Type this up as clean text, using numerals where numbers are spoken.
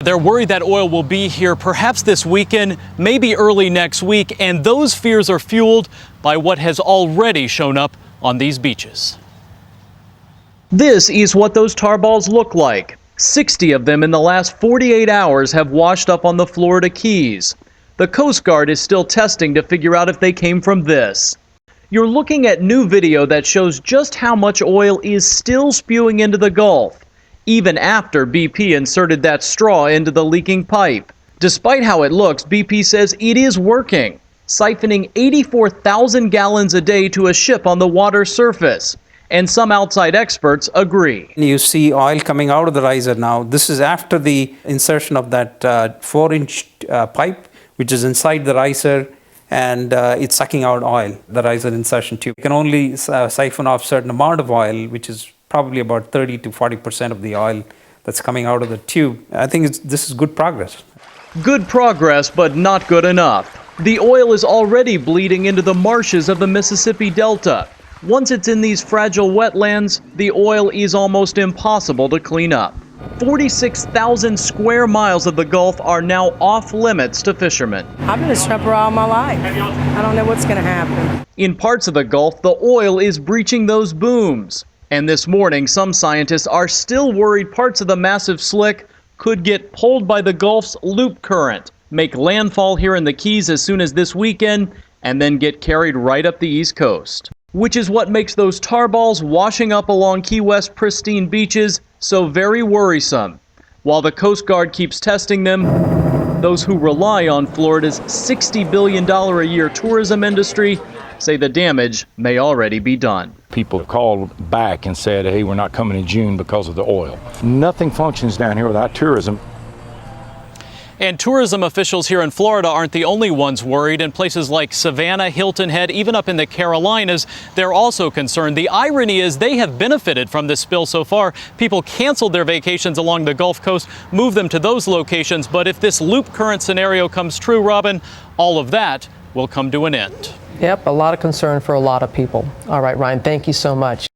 They're worried that oil will be here perhaps this weekend, maybe early next week, and those fears are fueled by what has already shown up on these beaches. This is what those tar balls look like. 60 of them in the last 48 hours have washed up on the Florida Keys. The Coast Guard is still testing to figure out if they came from this. You're looking at new video that shows just how much oil is still spewing into the Gulf, even after BP inserted that straw into the leaking pipe. Despite how it looks, BP says it is working, siphoning 84,000 gallons a day to a ship on the water surface. And some outside experts agree. You see oil coming out of the riser now. This is after the insertion of that 4-inch pipe, which is inside the riser, and it's sucking out oil, the riser insertion tube. You can only siphon off a certain amount of oil, which is probably about 30 to 40% of the oil that's coming out of the tube. I think this is good progress. Good progress, but not good enough. The oil is already bleeding into the marshes of the Mississippi Delta. Once it's in these fragile wetlands, the oil is almost impossible to clean up. 46,000 square miles of the Gulf are now off limits to fishermen. I've been a stripper all my life. I don't know what's going to happen. In parts of the Gulf, the oil is breaching those booms. And this morning, some scientists are still worried parts of the massive slick could get pulled by the Gulf's loop current, make landfall here in the Keys as soon as this weekend, and then get carried right up the East Coast. Which is what makes those tar balls washing up along Key West pristine beaches so very worrisome. While the Coast Guard keeps testing them, those who rely on Florida's $60 billion a year tourism industry say the damage may already be done. People have called back and said, hey, we're not coming in June because of the oil. Nothing functions down here without tourism. And tourism officials here in Florida aren't the only ones worried. In places like Savannah, Hilton Head, even up in the Carolinas, they're also concerned. The irony is they have benefited from this spill so far. People canceled their vacations along the Gulf Coast, moved them to those locations. But if this loop current scenario comes true, Robin, all of that will come to an end. Yep, a lot of concern for a lot of people. All right, Ryan, thank you so much.